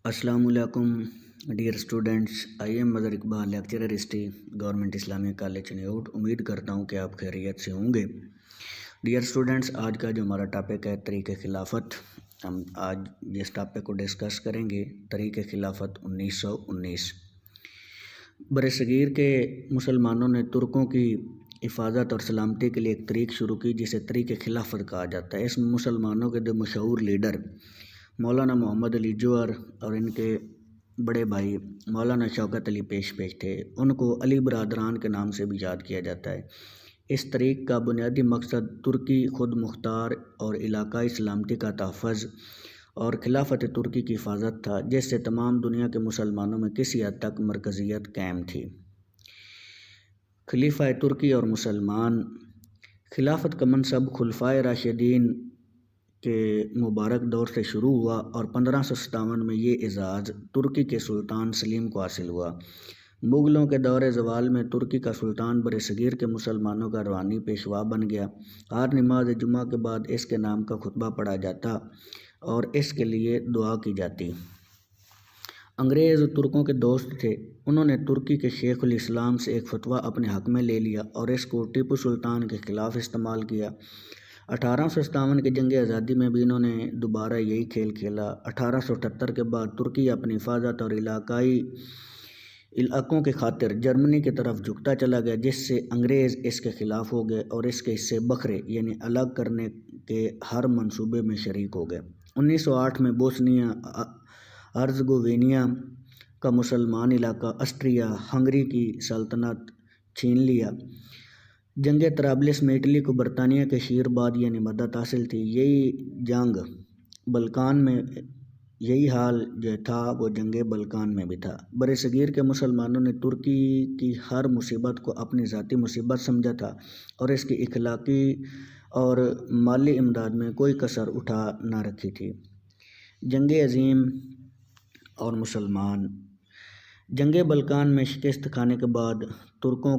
السلام علیکم dear students, I am Mazhar Iqbal, lecturer history, government Islamia college Chiniot. امید کرتا ہوں کہ آپ خیریت سے ہوں گے۔ ڈیئر اسٹوڈنٹس، آج کا جو ہمارا ٹاپک ہے طریق خلافت، ہم آج جس ٹاپک کو ڈسکس کریں گے طریق خلافت 1919۔ برصغیر کے مسلمانوں نے ترکوں کی حفاظت اور سلامتی کے لیے ایک طریق شروع کی جسے طریق خلافت کہا جاتا ہے۔ اس میں مسلمانوں کے دو مشہور لیڈر مولانا محمد علی جوہر اور ان کے بڑے بھائی مولانا شوکت علی پیش تھے۔ ان کو علی برادران کے نام سے بھی یاد کیا جاتا ہے۔ اس طریق کا بنیادی مقصد ترکی خود مختار اور علاقائی سلامتی کا تحفظ اور خلافت ترکی کی حفاظت تھا، جس سے تمام دنیا کے مسلمانوں میں کسی حد تک مرکزیت قائم تھی۔ خلیفہ ترکی اور مسلمان۔ خلافت کا منصب خلفائے راشدین کے مبارک دور سے شروع ہوا اور 1557 میں یہ اعزاز ترکی کے سلطان سلیم کو حاصل ہوا۔ مغلوں کے دور زوال میں ترکی کا سلطان برصغیر کے مسلمانوں کا روحانی پیشوا بن گیا۔ ہر نماز جمعہ کے بعد اس کے نام کا خطبہ پڑھا جاتا اور اس کے لیے دعا کی جاتی۔ انگریز ترکوں کے دوست تھے۔ انہوں نے ترکی کے شیخ الاسلام سے ایک فتویٰ اپنے حق میں لے لیا اور اس کو ٹیپو سلطان کے خلاف استعمال کیا۔ 1857 کی جنگ آزادی میں بھی انہوں نے دوبارہ یہی کھیل کھیلا۔ 1878 کے بعد ترکی اپنی حفاظت اور علاقوں کی خاطر جرمنی کی طرف جھکتا چلا گیا، جس سے انگریز اس کے خلاف ہو گئے اور اس کے حصے بکھرے یعنی الگ کرنے کے ہر منصوبے میں شریک ہو گئے۔ 1908 میں بوسنیا ہرزگوینیا کا مسلمان علاقہ آسٹریا ہنگری کی سلطنت چھین لیا۔ جنگ طرابلس میں اٹلی کو برطانیہ کے آشیرواد یعنی مدد حاصل تھی۔ یہی جنگ بلکان میں یہی حال جو تھا وہ جنگ بلکان میں بھی تھا۔ برصغیر کے مسلمانوں نے ترکی کی ہر مصیبت کو اپنی ذاتی مصیبت سمجھا تھا اور اس کی اخلاقی اور مالی امداد میں کوئی کسر اٹھا نہ رکھی تھی۔ جنگ عظیم اور مسلمان۔ جنگ بلکان میں شکست کھانے کے بعد ترکوں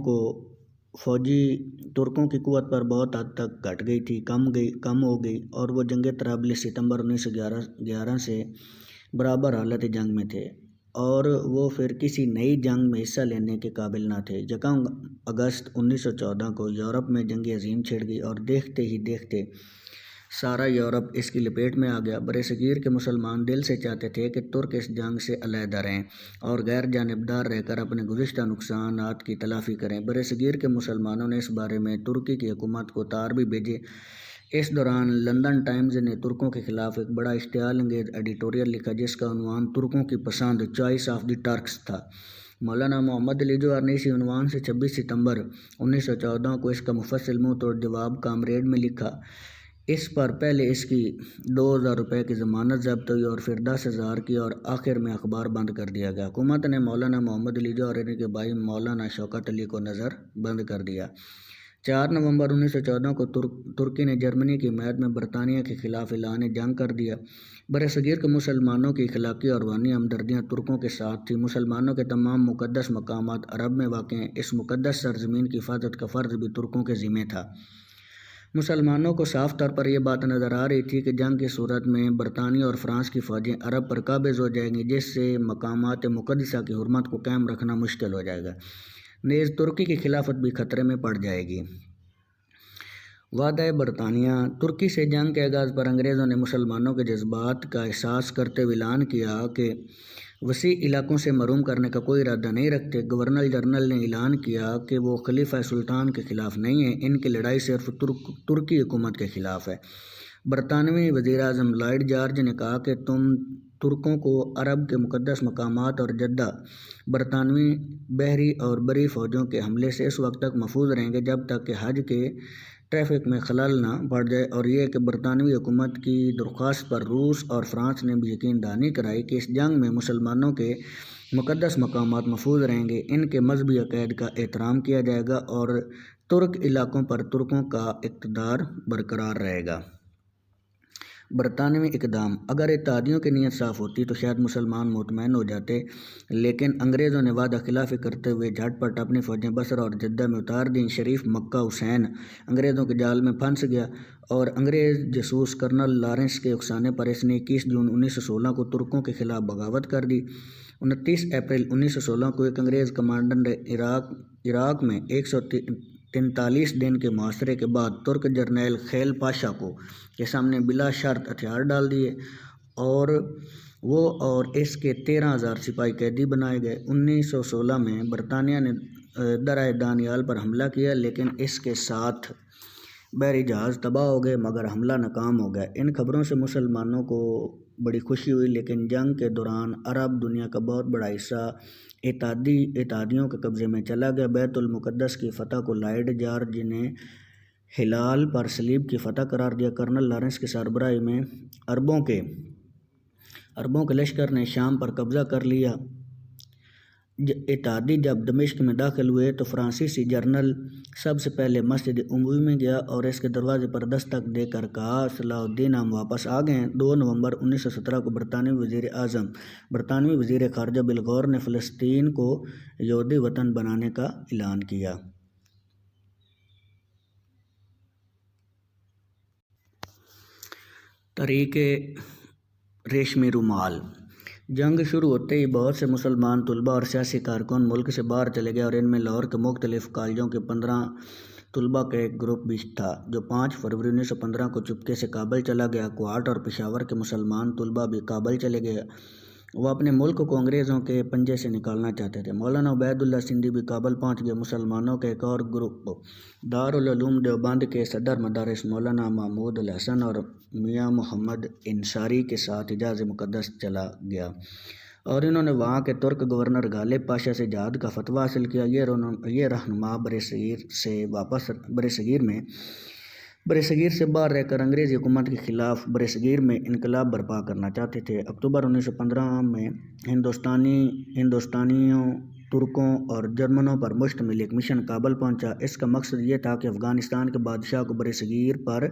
کی قوت پر بہت حد تک گھٹ گئی تھی، کم ہو گئی اور وہ جنگ طرابلس ستمبر 1911 سے برابر حالت جنگ میں تھے اور وہ پھر کسی نئی جنگ میں حصہ لینے کے قابل نہ تھے۔ 1 اگست 1914 کو یورپ میں جنگ عظیم چھڑ گئی اور دیکھتے ہی دیکھتے سارا یورپ اس کی لپیٹ میں آ گیا۔ برصغیر کے مسلمان دل سے چاہتے تھے کہ ترک اس جنگ سے علیحدہ رہیں اور غیر جانبدار رہ کر اپنے گزشتہ نقصانات کی تلافی کریں۔ برصغیر کے مسلمانوں نے اس بارے میں ترکی کی حکومت کو تار بھی بھیجے۔ اس دوران لندن ٹائمز نے ترکوں کے خلاف ایک بڑا اشتعال انگیز ایڈیٹوریل لکھا جس کا عنوان ترکوں کی پسند چوائس آف دی ٹرکس تھا۔ مولانا محمد علی جوہر نے اسی عنوان سے 26 ستمبر 1914 کو اس کا مفصل منہ توڑ جواب کامریڈ میں لکھا۔ اس پر پہلے اس کی 2000 روپے کی ضمانت ضبط ہوئی اور پھر 10,000 کی اور آخر میں اخبار بند کر دیا گیا۔ حکومت نے مولانا محمد علی جوہر اور ان کے بھائی مولانا شوکت علی کو نظر بند کر دیا۔ 4 نومبر 1914 کو ترکی نے جرمنی کی حمایت میں برطانیہ کے خلاف اعلان جنگ کر دیا۔ برصغیر کے مسلمانوں کی اخلاقی اور روحانی ہمدردیاں ترکوں کے ساتھ تھیں۔ مسلمانوں کے تمام مقدس مقامات عرب میں واقع ہیں۔ اس مقدس سرزمین کی حفاظت کا فرض بھی ترکوں کے ذمہ تھا۔ مسلمانوں کو صاف طور پر یہ بات نظر آ رہی تھی کہ جنگ کی صورت میں برطانیہ اور فرانس کی فوجیں عرب پر قابض ہو جائیں گی، جس سے مقامات مقدسہ کی حرمت کو قائم رکھنا مشکل ہو جائے گا، نیز ترکی کی خلافت بھی خطرے میں پڑ جائے گی۔ وعدہ برطانیہ۔ ترکی سے جنگ کے آغاز پر انگریزوں نے مسلمانوں کے جذبات کا احساس کرتے ہوئے اعلان کیا کہ وسیع علاقوں سے محروم کرنے کا کوئی ارادہ نہیں رکھتے۔ گورنر جنرل نے اعلان کیا کہ وہ خلیفہ سلطان کے خلاف نہیں ہیں، ان کی لڑائی صرف ترکی حکومت کے خلاف ہے۔ برطانوی وزیر اعظم لارڈ جارج نے کہا کہ ترکوں کو عرب کے مقدس مقامات اور جدہ برطانوی بحری اور بری فوجوں کے حملے سے اس وقت تک محفوظ رہیں گے جب تک کہ حج کے ٹریفک میں خلل نہ پڑ جائے، اور یہ کہ برطانوی حکومت کی درخواست پر روس اور فرانس نے بھی یقین دہانی کرائی کہ اس جنگ میں مسلمانوں کے مقدس مقامات محفوظ رہیں گے، ان کے مذہبی عقائد کا احترام کیا جائے گا اور ترک علاقوں پر ترکوں کا اقتدار برقرار رہے گا۔ برطانوی اقدام: اگر اتحادیوں کی نیت صاف ہوتی تو شاید مسلمان مطمئن ہو جاتے، لیکن انگریزوں نے وعدہ خلافی کرتے ہوئے جھٹ پٹ اپنی فوجیں بصرہ اور جدہ میں اتار دیں۔ شریف مکہ حسین انگریزوں کے جال میں پھنس گیا اور انگریز جاسوس کرنل لارنس کے اکسانے پر اس نے 21 جون 1916 کو ترکوں کے خلاف بغاوت کر دی۔ 29 اپریل 1916 کو ایک انگریز کمانڈر نے عراق میں 143 دن کے محاصرے کے بعد ترک جرنیل خیل پاشا کے سامنے بلا شرط ہتھیار ڈال دیے اور وہ اور اس کے 13,000 سپاہی قیدی بنائے گئے۔ 1916 میں برطانیہ نے درہ دانیال پر حملہ کیا، لیکن اس کے ساتھ بحری جہاز تباہ ہو گئے مگر حملہ ناکام ہو گیا۔ ان خبروں سے مسلمانوں کو بڑی خوشی ہوئی، لیکن جنگ کے دوران عرب دنیا کا بہت بڑا حصہ اتحادیوں کے قبضے میں چلا گیا۔ بیت المقدس کی فتح کو لارڈ جارج نے ہلال پر صلیب کی فتح قرار دیا۔ کرنل لارنس کی سربراہی میں عربوں کے لشکر نے شام پر قبضہ کر لیا۔ اتحادی جب دمشق میں داخل ہوئے تو فرانسیسی جنرل سب سے پہلے مسجد اموی میں گیا اور اس کے دروازے پر دستک دے کر کہا، صلاح الدین ہم واپس آ گئے ہیں۔ 2 نومبر 1917 کو برطانوی وزیر خارجہ بل غور نے فلسطین کو یہودی وطن بنانے کا اعلان کیا۔ تحریک ریشمی رومال: جنگ شروع ہوتے ہی بہت سے مسلمان طلباء اور سیاسی کارکن ملک سے باہر چلے گئے اور ان میں لاہور کے مختلف کالجوں کے 15 طلباء کا ایک گروپ بھی تھا جو 5 فروری 1915 کو چپکے سے کابل چلا گیا۔ کوہاٹ اور پشاور کے مسلمان طلباء بھی کابل چلے گئے، وہ اپنے ملک کو انگریزوں کے پنجے سے نکالنا چاہتے تھے۔ مولانا عبید اللہ سندھی بھی کابل پہنچ گئے۔ مسلمانوں کا ایک اور گروپ دارالعلوم دیوبند کے صدر مدارس مولانا محمود الحسن اور میاں محمد انصاری کے ساتھ حجاز مقدس چلا گیا اور انہوں نے وہاں کے ترک گورنر غالب پاشا سے جہاد کا فتویٰ حاصل کیا۔ یہ رہنما برصغیر سے باہر رہ کر انگریزی حکومت کے خلاف برصغیر میں انقلاب برپا کرنا چاہتے تھے۔ اکتوبر 1915 میں ہندوستانیوں، ترکوں اور جرمنوں پر مشتمل ایک مشن کابل پہنچا۔ اس کا مقصد یہ تھا کہ افغانستان کے بادشاہ کو برصغیر پر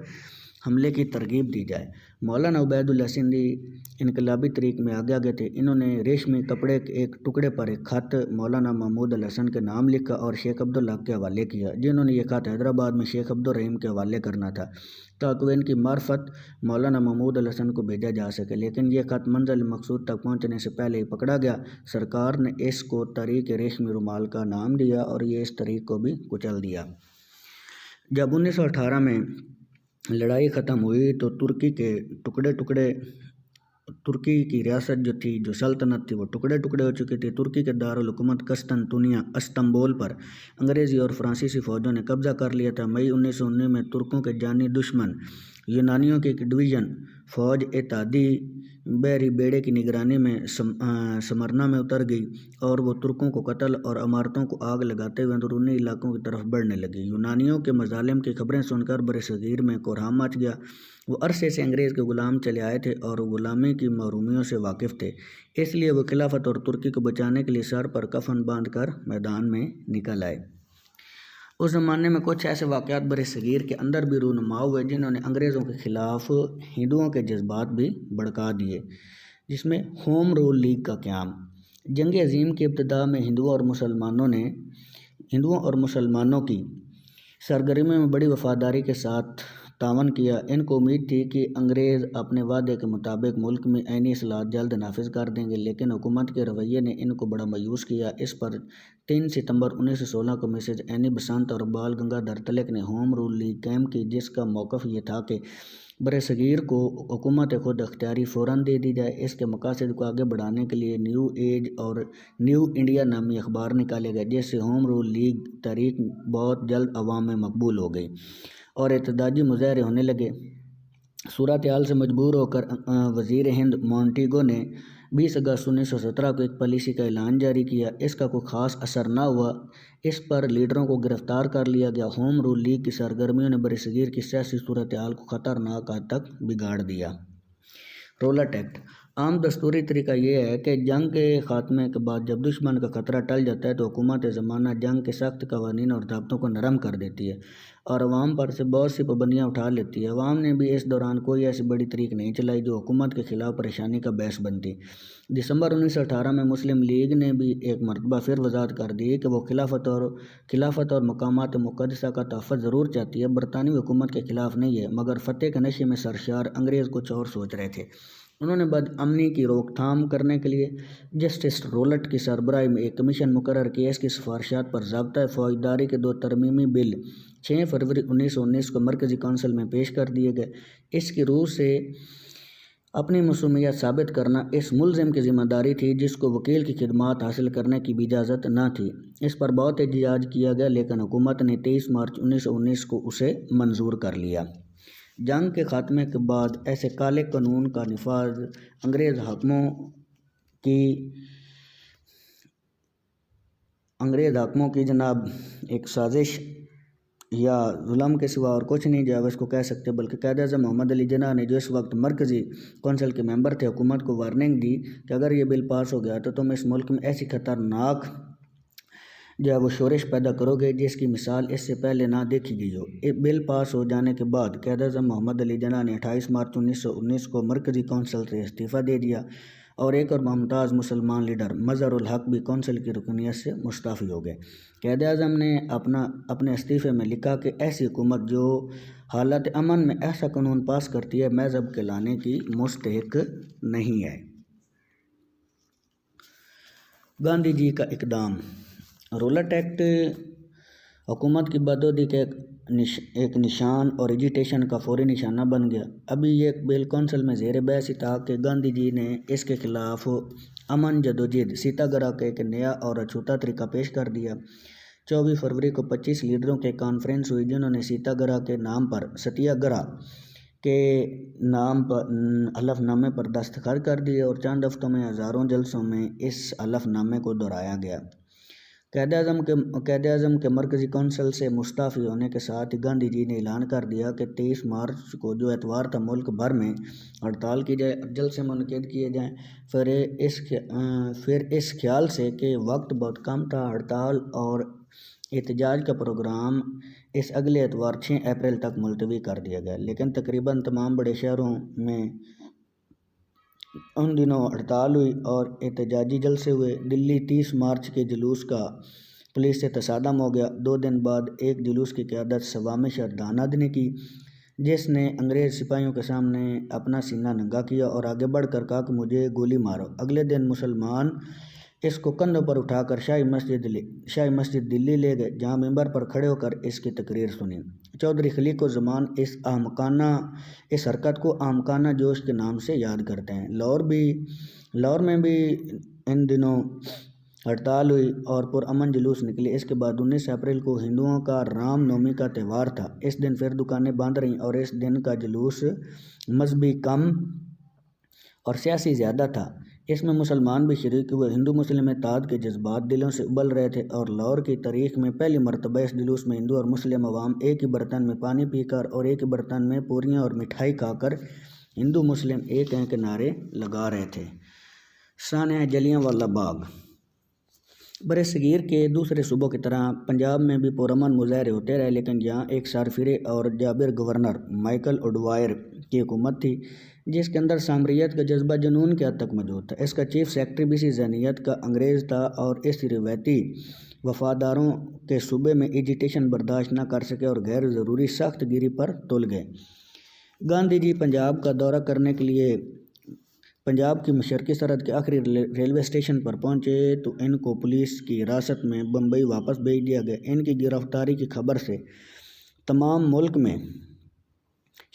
حملے کی ترغیب دی جائے۔ مولانا عبید اللہ سندھی انقلابی تحریک میں آگے تھے۔ انہوں نے ریشمی کپڑے کے ایک ٹکڑے پر ایک خط مولانا محمود الحسن کے نام لکھا اور شیخ عبدالحق کے حوالے کیا، جنہوں نے یہ خط حیدرآباد میں شیخ عبدالرحیم کے حوالے کرنا تھا تاکہ ان کی معرفت مولانا محمود الحسن کو بھیجا جا سکے، لیکن یہ خط منزل مقصود تک پہنچنے سے پہلے ہی پکڑا گیا۔ سرکار نے اس کو تحریک ریشمی رومال کا نام دیا اور یہ اس تحریک کو بھی کچل دیا۔ جب 1918 میں لڑائی ختم ہوئی تو ترکی کی ریاست جو سلطنت تھی وہ ٹکڑے ہو چکی تھی۔ ترکی کے دارالحکومت قسطنطنیہ استنبول پر انگریزی اور فرانسیسی فوجوں نے قبضہ کر لیا تھا۔ مئی 1919 میں ترکوں کے جانی دشمن یونانیوں کی ایک ڈویژن فوج اتحادی بحری بیڑے کی نگرانی میں سمرنا میں اتر گئی اور وہ ترکوں کو قتل اور عمارتوں کو آگ لگاتے ہوئے اندرونی علاقوں کی طرف بڑھنے لگی۔ یونانیوں کے مظالم کی خبریں سن کر برصغیر میں کوہرام مچ گیا۔ وہ عرصے سے انگریز کے غلام چلے آئے تھے اور غلامی کی محرومیوں سے واقف تھے، اس لیے وہ خلافت اور ترکی کو بچانے کے لیے سر پر کفن باندھ کر میدان میں نکل آئے۔ اس زمانے میں کچھ ایسے واقعات برصغیر کے اندر بھی رونما ہوئے جنہوں نے انگریزوں کے خلاف ہندوؤں کے جذبات بھی بھڑکا دیے، جس میں ہوم رول لیگ کا قیام۔ جنگ عظیم کی ابتدا میں ہندوؤں اور مسلمانوں کی سرگرمیوں میں بڑی وفاداری کے ساتھ تعاون کیا۔ ان کو امید تھی کہ انگریز اپنے وعدے کے مطابق ملک میں آئینی اصلاحات جلد نافذ کر دیں گے، لیکن حکومت کے رویے نے ان کو بڑا مایوس کیا۔ اس پر 3 ستمبر 1916 کو مسز اینی بسنت اور بال گنگادھر تلک نے ہوم رول لیگ قائم کی، جس کا موقف یہ تھا کہ برصغیر کو حکومت خود اختیاری فوراً دے دی جائے۔ اس کے مقاصد کو آگے بڑھانے کے لیے نیو ایج اور نیو انڈیا نامی اخبار نکالے گئے، جس سے ہوم رول لیگ تحریک بہت جلد عوام میں مقبول ہو گئی اور احتجاجی مظاہرے ہونے لگے۔ صورتحال سے مجبور ہو کر وزیر ہند مونٹیگو نے 20 اگست 1917 کو ایک پالیسی کا اعلان جاری کیا۔ اس کا کوئی خاص اثر نہ ہوا، اس پر لیڈروں کو گرفتار کر لیا گیا۔ ہوم رول لیگ کی سرگرمیوں نے برصغیر کی سیاسی صورتحال کو خطرناک حد تک بگاڑ دیا۔ رولٹ ایکٹ: عام دستوری طریقہ یہ ہے کہ جنگ کے خاتمے کے بعد جب دشمن کا خطرہ ٹل جاتا ہے تو حکومت زمانہ جنگ کے سخت قوانین اور ضابطوں کو نرم کر دیتی ہے اور عوام پر سے بہت سی پابندیاں اٹھا لیتی ہے۔ عوام نے بھی اس دوران کوئی ایسی بڑی تحریک نہیں چلائی جو حکومت کے خلاف پریشانی کا باعث بنتی۔ دسمبر 1918 میں مسلم لیگ نے بھی ایک مرتبہ پھر وضاحت کر دی کہ وہ خلافت اور مقامات مقدسہ کا تحفظ ضرور چاہتی ہے، برطانوی حکومت کے خلاف نہیں ہے، مگر فتح کے نشے میں سرشار انگریز کچھ اور سوچ رہے تھے۔ انہوں نے بد امنی کی روک تھام کرنے کے لیے جسٹس رولٹ کی سربراہی میں ایک کمیشن مقرر کی۔ اس کی سفارشات پر ضابطۂ فوجداری کے 2 ترمیمی بل 6 فروری 1919 کو مرکزی کونسل میں پیش کر دیے گئے۔ اس کی روح سے اپنی موسمیت ثابت کرنا اس ملزم کی ذمہ داری تھی جس کو وکیل کی خدمات حاصل کرنے کی بھی اجازت نہ تھی۔ اس پر بہت احتجاج کیا گیا لیکن حکومت نے 23 مارچ 1919 کو اسے منظور کر لیا۔ جنگ کے خاتمے کے بعد ایسے کالے قانون کا نفاذ انگریز حاکموں کی جناب ایک سازش یا ظلم کے سوا اور کچھ نہیں جو اس کو کہہ سکتے، بلکہ قائد اعظم محمد علی جناح نے جو اس وقت مرکزی کونسل کے ممبر تھے حکومت کو وارننگ دی کہ اگر یہ بل پاس ہو گیا تو تم اس ملک میں ایسی خطرناک جو ہے وہ شورش پیدا کرو گے جس کی مثال اس سے پہلے نہ دیکھی گئی ہو۔ بل پاس ہو جانے کے بعد قائد اعظم محمد علی جناح نے 28 مارچ 1919 کو مرکزی کونسل سے استعفیٰ دے دیا اور ایک اور ممتاز مسلمان لیڈر مظہر الحق بھی کونسل کی رکنیت سے مستعفی ہو گئے۔ قائد اعظم نے اپنے استعفے میں لکھا کہ ایسی حکومت جو حالت امن میں ایسا قانون پاس کرتی ہے مذہب کے لانے کی مستحق نہیں ہے۔ گاندھی جی کا اقدام۔ رولٹ ایکٹ حکومت کی بدودی کے ایک نشان اور ایجیٹیشن کا فوری نشانہ بن گیا۔ ابھی یہ بل کونسل میں زیر بحث ہی تھا کہ گاندھی جی نے اس کے خلاف امن جدوجہد ستیہ گرہ کا ایک نیا اور اچھوتا طریقہ پیش کر دیا۔ 24 فروری کو 25 لیڈروں کی کانفرنس ہوئی جنہوں نے ستیہ گرہ کے نام پر حلف نامے پر دستخط کر دیے اور چند ہفتوں میں ہزاروں جلسوں میں اس حلف نامے کو دہرایا گیا۔ قائد اعظم کے مرکزی کونسل سے مستعفی ہونے کے ساتھ ہی گاندھی جی نے اعلان کر دیا کہ 23 مارچ کو جو اتوار تھا ملک بھر میں ہڑتال کی جائے، جلسے منعقد کیے جائیں۔ پھر اس خیال سے کہ وقت بہت کم تھا ہڑتال اور احتجاج کا پروگرام اس اگلے اتوار 6 اپریل تک ملتوی کر دیا گیا، لیکن تقریباً تمام بڑے شہروں میں ان دنوں ہڑتال ہوئی اور احتجاجی جلسے ہوئے۔ دلی 30 مارچ کے جلوس کا پولیس سے تصادم ہو گیا۔ 2 دن بعد ایک جلوس کی قیادت سوامش شردھانند نے کی جس نے انگریز سپاہیوں کے سامنے اپنا سینہ ننگا کیا اور آگے بڑھ کر کہا کہ مجھے گولی مارو۔ اگلے دن مسلمان اس کو کندھوں پر اٹھا کر شاہی مسجد دلی لے گئے جہاں ممبر پر کھڑے ہو کر اس کی تقریر سنی۔ چودھری خلیق الزمان اس حرکت کو احمقانہ جوش کے نام سے یاد کرتے ہیں۔ لاہور میں بھی ان دنوں ہڑتال ہوئی اور پرامن جلوس نکلے۔ اس کے بعد 19 اپریل کو ہندوؤں کا رام نومی کا تہوار تھا۔ اس دن پھر دکانیں بند رہیں اور اس دن کا جلوس مذہبی کم اور سیاسی زیادہ تھا۔ اس میں مسلمان بھی شریک ہوئے۔ ہندو مسلم اتحاد کے جذبات دلوں سے ابل رہے تھے اور لاہور کی تاریخ میں پہلی مرتبہ اس جلوس میں ہندو اور مسلم عوام ایک ہی برتن میں پانی پی کر اور ایک ہی برتن میں پوریاں اور مٹھائی کھا کر ہندو مسلم ایک ہیں کے نعرے لگا رہے تھے۔ سانحہ جلیاں والا باغ۔ برصغیر کے دوسرے صوبوں کی طرح پنجاب میں بھی پرامن مظاہرے ہوتے رہے لیکن یہاں ایک سرفرے اور جابر گورنر مائیکل اڈوائر کی حکومت تھی جس کے اندر سامریت کا جذبہ جنون کی حد تک موجود تھا۔ اس کا چیف سیکرٹری بھی اسی ذہنیت کا انگریز تھا اور اس روایتی وفاداروں کے صوبے میں ایجیٹیشن برداشت نہ کر سکے اور غیر ضروری سخت گیری پر تل گئے۔ گاندھی جی پنجاب کا دورہ کرنے کے لیے پنجاب کی مشرقی سرحد کے آخری ریلوے اسٹیشن پر پہنچے تو ان کو پولیس کی حراست میں بمبئی واپس بھیج دیا گیا۔ ان کی گرفتاری کی خبر سے تمام ملک میں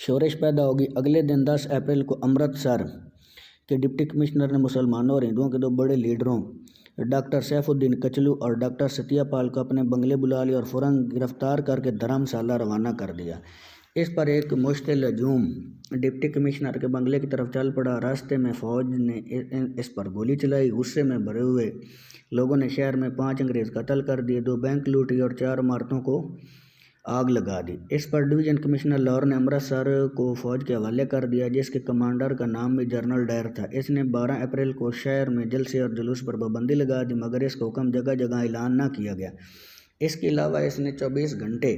شورش پیدا ہوگی۔ اگلے دن 10 اپریل کو امرتسر کے ڈپٹی کمشنر نے مسلمانوں اور ہندوؤں کے 2 بڑے لیڈروں ڈاکٹر سیف الدین کچلو اور ڈاکٹر ستیہ پال کو اپنے بنگلے بلا لیا اور فوراً گرفتار کر کے دھرم شالہ روانہ کر دیا۔ اس پر ایک مشتعل ہجوم ڈپٹی کمشنر کے بنگلے کی طرف چل پڑا۔ راستے میں فوج نے اس پر گولی چلائی۔ غصے میں بھرے ہوئے لوگوں نے شہر میں 5 انگریز قتل کر دیے، 2 بینک لوٹ لیے اور 4 عمارتوں کو آگ لگا دی۔ اس پر ڈویژن کمشنر لاہور نے امرتسر کو فوج کے حوالے کر دیا، جس کے کمانڈر کا نام بھی جنرل ڈائر تھا۔ اس نے 12 اپریل کو شہر میں جلسے اور جلوس پر پابندی لگا دی، مگر اس کا حکم جگہ جگہ اعلان نہ کیا گیا۔ اس کے علاوہ اس نے 24 گھنٹے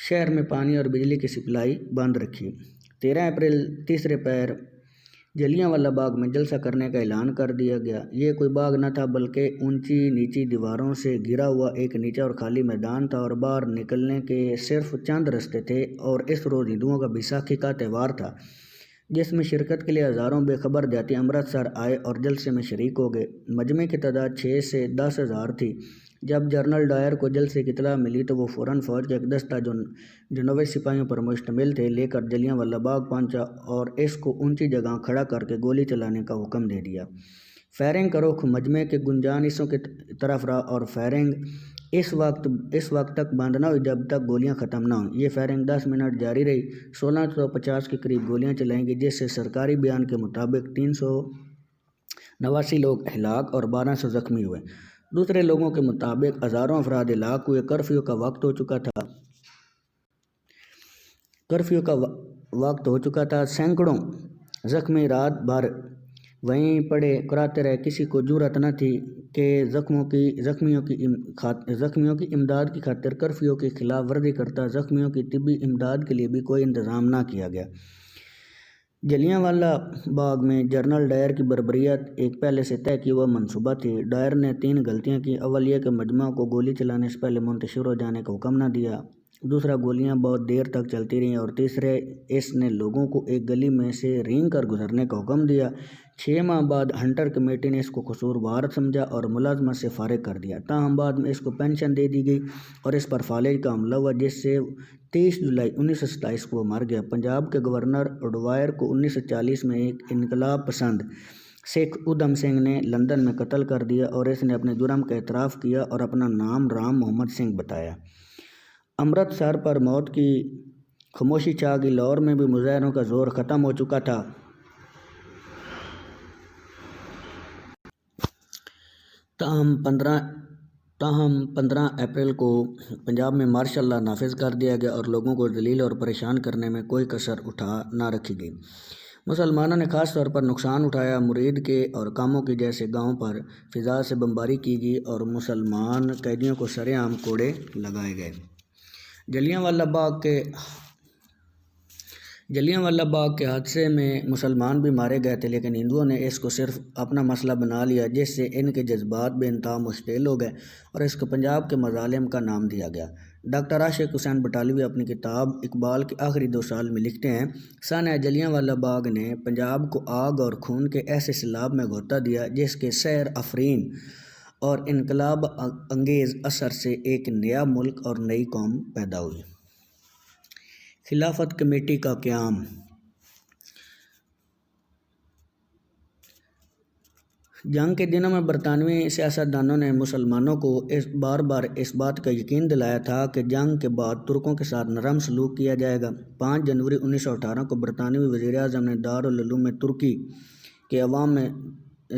شہر میں پانی اور بجلی کی سپلائی بند رکھی۔ 13 اپریل تیسرے پہر جلیاں والا باغ میں جلسہ کرنے کا اعلان کر دیا گیا۔ یہ کوئی باغ نہ تھا بلکہ اونچی نیچی دیواروں سے گھرا ہوا ایک نیچا اور خالی میدان تھا، اور باہر نکلنے کے صرف چند راستے تھے، اور اس روز ہندوؤں کا بیساکھی کا تہوار تھا، جس میں شرکت کے لیے ہزاروں بے خبر دیہاتی امرتسر آئے اور جلسے میں شریک ہو گئے۔ مجمع کی تعداد 6 سے 10 ہزار تھی۔ جب جنرل ڈائر کو جلسے کی اطلاع ملی تو وہ فوراً فوج کا ایک دستہ جو 90 سپاہیوں پر مشتمل تھے لے کر جلیاں والا باغ پہنچا اور اس کو اونچی جگہ کھڑا کر کے گولی چلانے کا حکم دے دیا۔ فائرنگ کا رخ مجمع کے گنجان حصوں کی طرف رہا، اور فائرنگ اس وقت تک بند نہ ہوئی جب تک گولیاں ختم نہ ہوں۔ یہ فائرنگ 10 منٹ جاری رہی۔ 1650 کے قریب گولیاں چلائی گئی، جس سے سرکاری بیان کے مطابق 389 لوگ ہلاک اور 1200 زخمی ہوئے۔ دوسرے لوگوں کے مطابق ہزاروں افراد ہلاک ہوئے۔ کرفیو کا وقت ہو چکا تھا۔ سینکڑوں زخمی رات بھر وہیں پڑے کراتے رہے۔ کسی کو جرأت نہ تھی کہ زخمیوں کی امداد کی خاطر کرفیو کی خلاف ورزی کرتا۔ زخمیوں کی طبی امداد کے لیے بھی کوئی انتظام نہ کیا گیا۔ جلیاں والا باغ میں جنرل ڈائر کی بربریت ایک پہلے سے طے کیا ہوا منصوبہ تھی۔ ڈائر نے 3 غلطیاں کی۔ اول یہ کہ مجمع کو گولی چلانے سے پہلے منتشر ہو جانے کا حکم نہ دیا۔ دوسرا، گولیاں بہت دیر تک چلتی رہیں۔ اور تیسرے، اس نے لوگوں کو ایک گلی میں سے رینگ کر گزرنے کا حکم دیا۔ 6 ماہ بعد ہنٹر کمیٹی نے اس کو قصوروار سمجھا اور ملازمت سے فارغ کر دیا، تاہم بعد میں اس کو پینشن دے دی گئی اور اس پر فالج کا حملہ ہوا، جس سے 23 جولائی 1927 کو وہ مر گیا۔ پنجاب کے گورنر اڈوائر کو 1940 میں ایک انقلاب پسند سکھ ادھم سنگھ نے لندن میں قتل کر دیا، اور اس نے اپنے جرم کا اعتراف کیا اور اپنا نام رام محمد سنگھ بتایا۔ امرتسر پر موت کی خاموشی چھا گئی۔ لاہور میں بھی مظاہروں کا زور ختم ہو چکا تھا۔ تاہم 15 اپریل کو پنجاب میں مارشل لا نافذ کر دیا گیا اور لوگوں کو ذلیل اور پریشان کرنے میں کوئی کسر نہ رکھی گئی۔ مسلمانوں نے خاص طور پر نقصان اٹھایا۔ مرید کے اور کاموں کی جیسے گاؤں پر فضا سے بمباری کی گئی اور مسلمان قیدیوں کو سرِ عام کوڑے لگائے گئے۔ جلیاں والا باغ کے حادثے میں مسلمان بھی مارے گئے تھے، لیکن ہندوؤں نے اس کو صرف اپنا مسئلہ بنا لیا، جس سے ان کے جذبات بے انتہا مشتعل ہو گئے اور اس کو پنجاب کے مظالم کا نام دیا گیا۔ ڈاکٹر عاشق حسین بٹالوی اپنی کتاب اقبال کے آخری 2 سال میں لکھتے ہیں، سانحہ جلیاں والا باغ نے پنجاب کو آگ اور خون کے ایسے سیلاب میں گھوتا دیا جس کے سحر آفرین اور انقلاب انگیز اثر سے ایک نیا ملک اور نئی قوم پیدا ہوئی۔ خلافت کمیٹی کا قیام۔ جنگ کے دنوں میں برطانوی سیاستدانوں نے مسلمانوں کو بار بار اس بات کا یقین دلایا تھا کہ جنگ کے بعد ترکوں کے ساتھ نرم سلوک کیا جائے گا۔ 5 جنوری 1918 کو برطانوی وزیر اعظم نے دارالعلوم میں ترکی کے عوام میں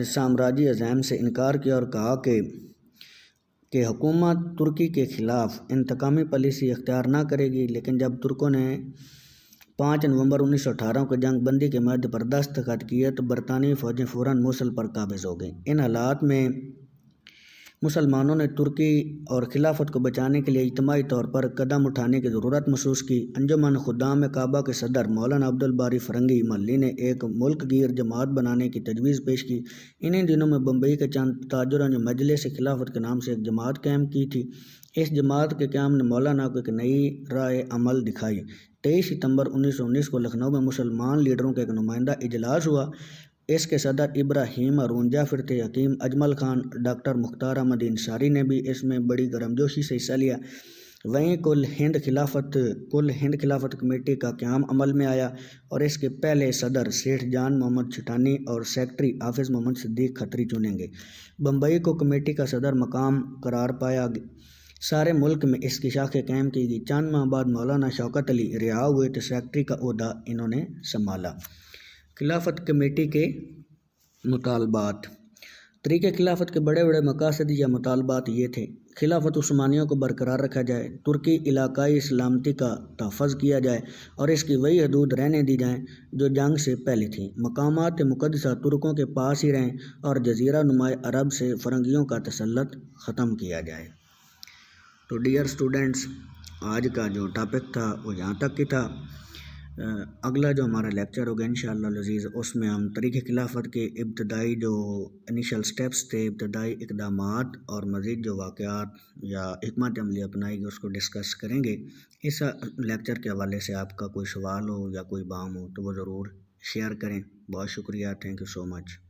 سامراجی عزائم سے انکار کیا اور کہا کہ حکومت ترکی کے خلاف انتقامی پالیسی اختیار نہ کرے گی۔ لیکن جب ترکوں نے 5 نومبر 1918 کو جنگ بندی کے معاہدے پر دستخط کیے تو برطانوی فوجیں فوراً موصل پر قابض ہو گئیں۔ ان حالات میں مسلمانوں نے ترکی اور خلافت کو بچانے کے لیے اجتماعی طور پر قدم اٹھانے کی ضرورت محسوس کی۔ انجمن خدام کعبہ کے صدر مولانا عبدالباری فرنگی محلی نے ایک ملک گیر جماعت بنانے کی تجویز پیش کی۔ انہی دنوں میں بمبئی کے چند تاجروں نے مجلس خلافت کے نام سے ایک جماعت قائم کی تھی۔ اس جماعت کے قیام نے مولانا کو ایک نئی رائے عمل دکھائی۔ 23 ستمبر 1919 کو لکھنؤ میں مسلمان لیڈروں کا ایک نمائندہ اجلاس ہوا۔ اس کے صدر ابراہیم ہارون جعفر تھے۔ حکیم اجمل خان، ڈاکٹر مختار احمد انصاری نے بھی اس میں بڑی گرمجوشی سے حصہ لیا۔ وہیں کل ہند خلافت کمیٹی کا قیام عمل میں آیا اور اس کے پہلے صدر سیٹھ جان محمد چھٹانی اور سیکرٹری حافظ محمد صدیق کھتری چنے گئے۔ بمبئی کو کمیٹی کا صدر مقام قرار پایا۔ سارے ملک میں اس کی شاخیں قائم کی گئی۔ چند ماہ بعد مولانا شوکت علی رہا ہوئے تو سیکرٹری کا عہدہ انہوں نے سنبھالا۔ خلافت کمیٹی کے مطالبات۔ طریق خلافت کے بڑے بڑے مقاصد یا مطالبات یہ تھے: خلافت عثمانیہ کو برقرار رکھا جائے، ترکی علاقائی سلامتی کا تحفظ کیا جائے اور اس کی وہی حدود رہنے دی جائیں جو جنگ سے پہلے تھیں، مقامات مقدسہ ترکوں کے پاس ہی رہیں اور جزیرہ نما عرب سے فرنگیوں کا تسلط ختم کیا جائے۔ تو ڈیئر اسٹوڈنٹس، آج کا جو ٹاپک تھا وہ یہاں تک کی تھا۔ اگلا جو ہمارا لیکچر ہوگا انشاءاللہ العزیز، اس میں ہم طریق خلافت کے ابتدائی جو انیشل سٹیپس تھے، ابتدائی اقدامات اور مزید جو واقعات یا حکمت عملی اپنائی گئی اس کو ڈسکس کریں گے۔ اس لیکچر کے حوالے سے آپ کا کوئی سوال ہو یا کوئی بام ہو تو وہ ضرور شیئر کریں۔ بہت شکریہ، تھینک یو سو مچ۔